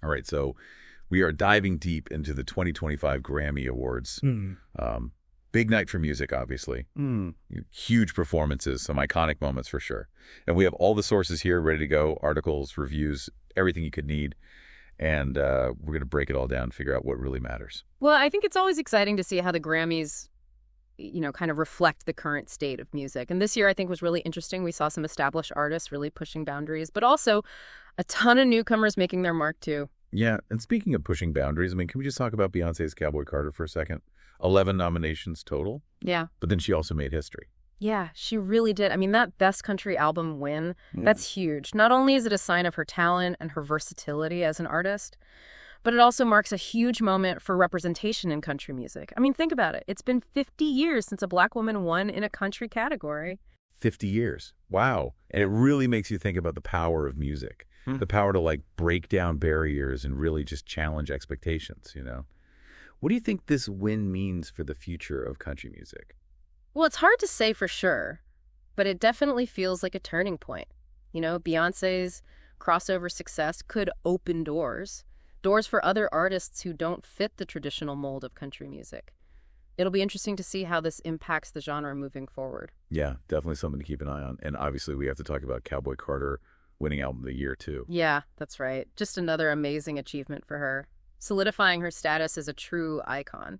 All right, so we are diving deep into the 2025 Grammy Awards. Big night for music, obviously. Huge performances, some iconic moments for sure. And we have all the sources here ready to go, articles, reviews, everything you could need. And we're going to break it all down and figure out what really matters. Well, I think it's always exciting to see how the Grammys, kind of reflect the current state of music. And this year, I think, was really interesting. We saw some established artists really pushing boundaries, but also a ton of newcomers making their mark, too. Yeah, and speaking of pushing boundaries, can we just talk about Beyoncé's Cowboy Carter for a second? 11 nominations total. Yeah. But then she also made history. Yeah, she really did. That Best Country Album win, that's huge. Not only is it a sign of her talent and her versatility as an artist, but it also marks a huge moment for representation in country music. Think about it. It's been 50 years since a Black woman won in a country category. 50 years. Wow. And it really makes you think about the power of music. The power to, break down barriers and really just challenge expectations, What do you think this win means for the future of country music? Well, it's hard to say for sure, but it definitely feels like a turning point. Beyoncé's crossover success could open doors for other artists who don't fit the traditional mold of country music. It'll be interesting to see how this impacts the genre moving forward. Yeah, definitely something to keep an eye on. And obviously we have to talk about Cowboy Carter winning Album of the Year, too. Yeah, that's right. Just another amazing achievement for her, solidifying her status as a true icon.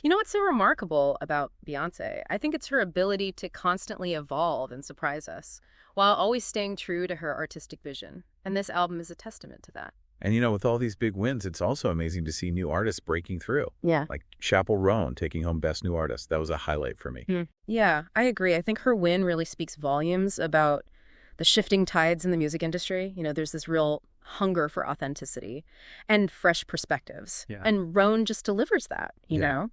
What's so remarkable about Beyoncé? I think it's her ability to constantly evolve and surprise us, while always staying true to her artistic vision. And this album is a testament to that. And with all these big wins, it's also amazing to see new artists breaking through. Yeah. Like Chappell Roan taking home Best New Artist. That was a highlight for me. Yeah, I agree. I think her win really speaks volumes about the shifting tides in the music industry. There's this real hunger for authenticity and fresh perspectives. Yeah. And Roan just delivers that, you know?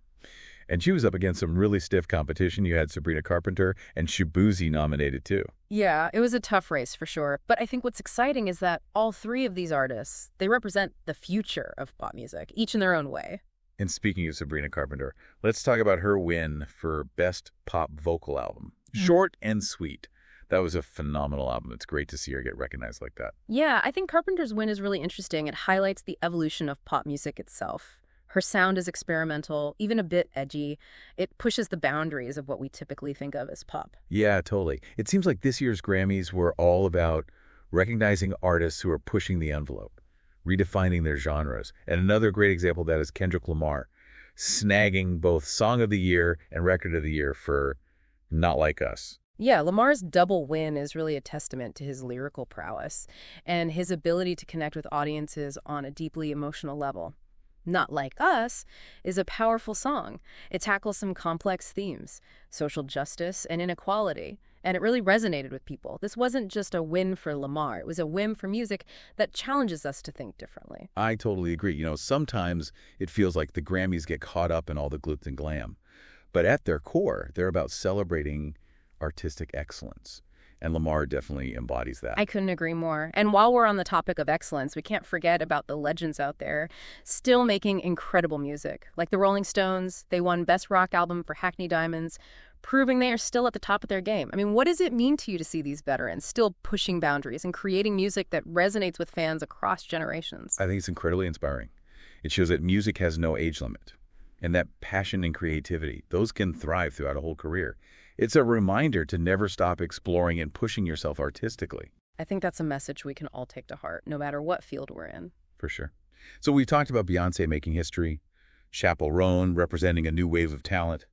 And she was up against some really stiff competition. You had Sabrina Carpenter and Shabuzi nominated, too. Yeah, it was a tough race for sure. But I think what's exciting is that all three of these artists, they represent the future of pop music, each in their own way. And speaking of Sabrina Carpenter, let's talk about her win for Best Pop Vocal Album. Short and sweet. That was a phenomenal album. It's great to see her get recognized like that. Yeah, I think Carpenter's win is really interesting. It highlights the evolution of pop music itself. Her sound is experimental, even a bit edgy. It pushes the boundaries of what we typically think of as pop. Yeah, totally. It seems like this year's Grammys were all about recognizing artists who are pushing the envelope, redefining their genres. And another great example of that is Kendrick Lamar, snagging both Song of the Year and Record of the Year for Not Like Us. Yeah, Lamar's double win is really a testament to his lyrical prowess and his ability to connect with audiences on a deeply emotional level. Not Like Us is a powerful song. It tackles some complex themes, social justice and inequality, and it really resonated with people. This wasn't just a win for Lamar. It was a win for music that challenges us to think differently. I totally agree. Sometimes it feels like the Grammys get caught up in all the glitz and glam. But at their core, they're about celebrating artistic excellence. And Lamar definitely embodies that. I couldn't agree more. And while we're on the topic of excellence, we can't forget about the legends out there still making incredible music. Like the Rolling Stones, they won Best Rock Album for Hackney Diamonds, proving they are still at the top of their game. What does it mean to you to see these veterans still pushing boundaries and creating music that resonates with fans across generations? I think it's incredibly inspiring. It shows that music has no age limit, and that passion and creativity, those can thrive throughout a whole career. It's a reminder to never stop exploring and pushing yourself artistically. I think that's a message we can all take to heart, no matter what field we're in. For sure. So we've talked about Beyoncé making history, Chappell Roan representing a new wave of talent,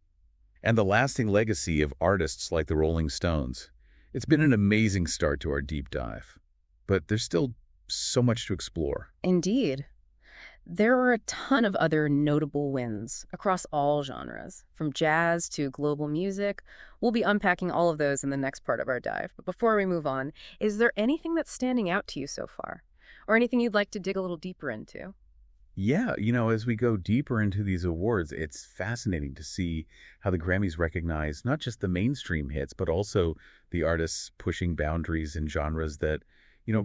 and the lasting legacy of artists like the Rolling Stones. It's been an amazing start to our deep dive, but there's still so much to explore. Indeed. There are a ton of other notable wins across all genres, from jazz to global music. We'll be unpacking all of those in the next part of our dive. But before we move on, is there anything that's standing out to you so far? Or anything you'd like to dig a little deeper into? Yeah, as we go deeper into these awards, it's fascinating to see how the Grammys recognize not just the mainstream hits, but also the artists pushing boundaries in genres that,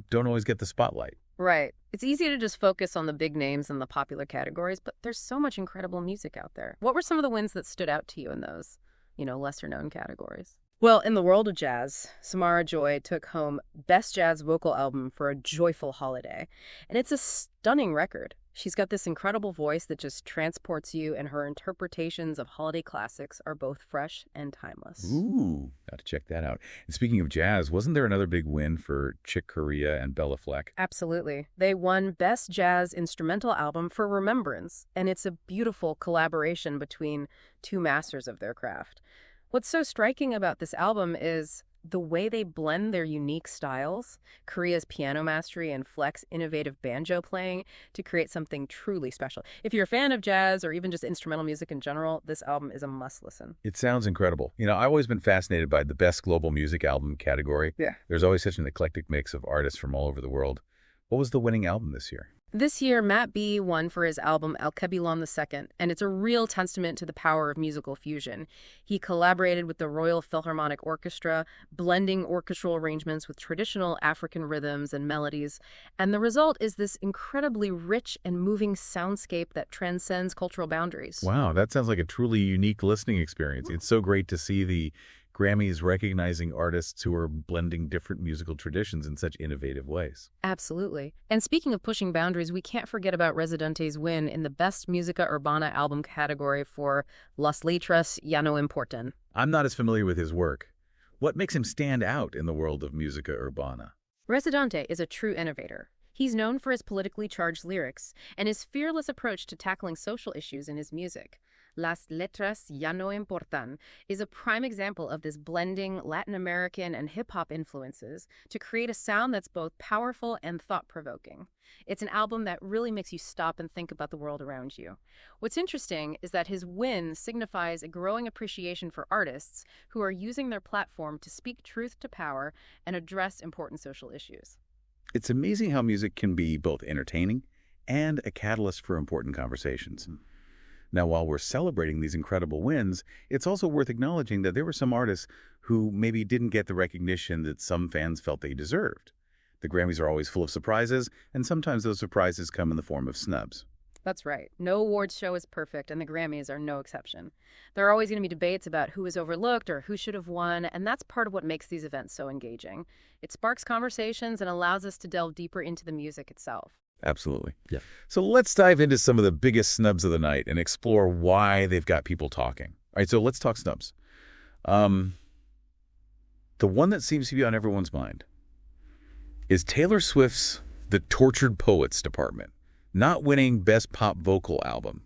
don't always get the spotlight. Right. It's easy to just focus on the big names and the popular categories, but there's so much incredible music out there. What were some of the wins that stood out to you in those, lesser known categories? Well, in the world of jazz, Samara Joy took home Best Jazz Vocal Album for A Joyful Holiday. And it's a stunning record. She's got this incredible voice that just transports you, and her interpretations of holiday classics are both fresh and timeless. Ooh, got to check that out. And speaking of jazz, wasn't there another big win for Chick Corea and Bella Fleck? Absolutely. They won Best Jazz Instrumental Album for Remembrance, and it's a beautiful collaboration between two masters of their craft. What's so striking about this album is the way they blend their unique styles, Korea's piano mastery and Fleck's innovative banjo playing, to create something truly special. If you're a fan of jazz or even just instrumental music in general, this album is a must-listen. It sounds incredible. You know, I've always been fascinated by the Best Global Music Album category. Yeah. There's always such an eclectic mix of artists from all over the world. What was the winning album this year? This year, Matt B won for his album El Kebilon II, and it's a real testament to the power of musical fusion. He collaborated with the Royal Philharmonic Orchestra, blending orchestral arrangements with traditional African rhythms and melodies, and the result is this incredibly rich and moving soundscape that transcends cultural boundaries. Wow, that sounds like a truly unique listening experience. It's so great to see the Grammys recognizing artists who are blending different musical traditions in such innovative ways. Absolutely. And speaking of pushing boundaries, we can't forget about Residente's win in the Best Música Urbana Album category for Las Letras Ya No Importan. I'm not as familiar with his work. What makes him stand out in the world of Música Urbana? Residente is a true innovator. He's known for his politically charged lyrics and his fearless approach to tackling social issues in his music. Las Letras Ya No Importan is a prime example of this blending Latin American and hip-hop influences to create a sound that's both powerful and thought-provoking. It's an album that really makes you stop and think about the world around you. What's interesting is that his win signifies a growing appreciation for artists who are using their platform to speak truth to power and address important social issues. It's amazing how music can be both entertaining and a catalyst for important conversations. Now, while we're celebrating these incredible wins, it's also worth acknowledging that there were some artists who maybe didn't get the recognition that some fans felt they deserved. The Grammys are always full of surprises, and sometimes those surprises come in the form of snubs. That's right. No awards show is perfect, and the Grammys are no exception. There are always going to be debates about who was overlooked or who should have won, and that's part of what makes these events so engaging. It sparks conversations and allows us to delve deeper into the music itself. Absolutely. Yeah. So let's dive into some of the biggest snubs of the night and explore why they've got people talking. All right, so let's talk snubs. The one that seems to be on everyone's mind is Taylor Swift's The Tortured Poets Department, not winning Best Pop Vocal Album.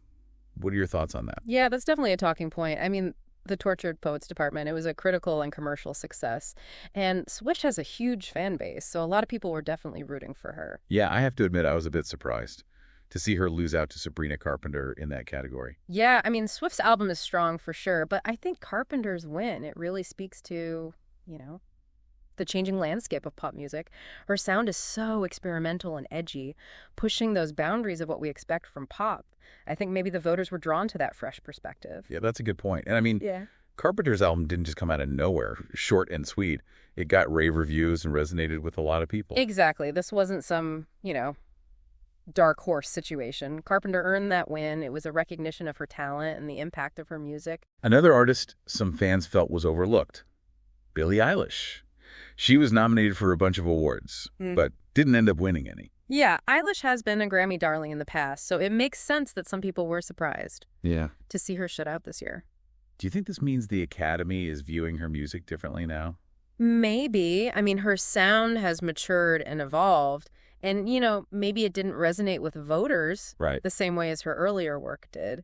What are your thoughts on that? Yeah, that's definitely a talking point. I mean, the Tortured Poets Department, it was a critical and commercial success. And Swift has a huge fan base, so a lot of people were definitely rooting for her. Yeah, I have to admit I was a bit surprised to see her lose out to Sabrina Carpenter in that category. Yeah, I mean, Swift's album is strong for sure, but I think Carpenter's win, it really speaks to, the changing landscape of pop music. Her sound is so experimental and edgy, pushing those boundaries of what we expect from pop. I think maybe the voters were drawn to that fresh perspective. Yeah, that's a good point. And I mean, Yeah. Carpenter's album didn't just come out of nowhere, short and sweet. It got rave reviews and resonated with a lot of people. Exactly. This wasn't some, dark horse situation. Carpenter earned that win. It was a recognition of her talent and the impact of her music. Another artist some fans felt was overlooked, Billie Eilish. She was nominated for a bunch of awards, but didn't end up winning any. Yeah, Eilish has been a Grammy darling in the past, so it makes sense that some people were surprised Yeah. to see her shut out this year. Do you think this means the Academy is viewing her music differently now? Maybe. I mean, her sound has matured and evolved, and, maybe it didn't resonate with voters Right. the same way as her earlier work did.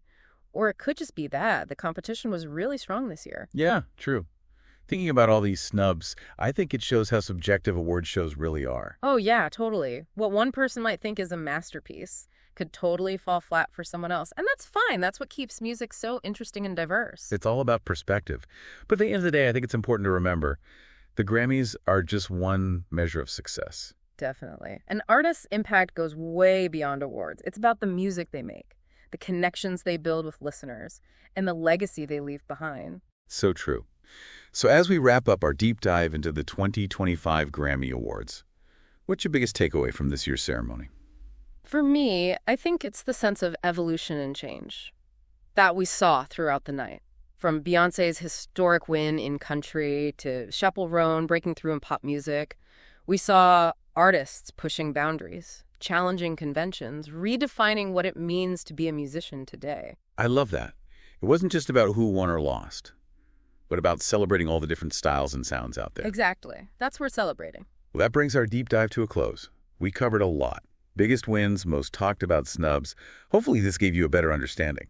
Or it could just be that the competition was really strong this year. Yeah, true. Thinking about all these snubs, I think it shows how subjective award shows really are. Oh, yeah, totally. What one person might think is a masterpiece could totally fall flat for someone else. And that's fine. That's what keeps music so interesting and diverse. It's all about perspective. But at the end of the day, I think it's important to remember the Grammys are just one measure of success. Definitely. An artist's impact goes way beyond awards. It's about the music they make, the connections they build with listeners, and the legacy they leave behind. So true. So as we wrap up our deep dive into the 2025 Grammy Awards, what's your biggest takeaway from this year's ceremony? For me, I think it's the sense of evolution and change that we saw throughout the night. From Beyoncé's historic win in country to Chappell Roan breaking through in pop music, we saw artists pushing boundaries, challenging conventions, redefining what it means to be a musician today. I love that. It wasn't just about who won or lost, but about celebrating all the different styles and sounds out there. Exactly. That's what we're celebrating. Well, that brings our deep dive to a close. We covered a lot. Biggest wins, most talked about snubs. Hopefully this gave you a better understanding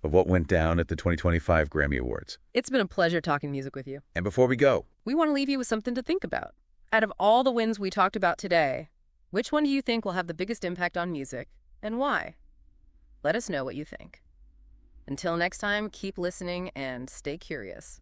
of what went down at the 2025 Grammy Awards. It's been a pleasure talking music with you. And before we go, We want to leave you with something to think about. Out of all the wins we talked about today, which one do you think will have the biggest impact on music, and why? Let us know what you think. Until next time, keep listening and stay curious.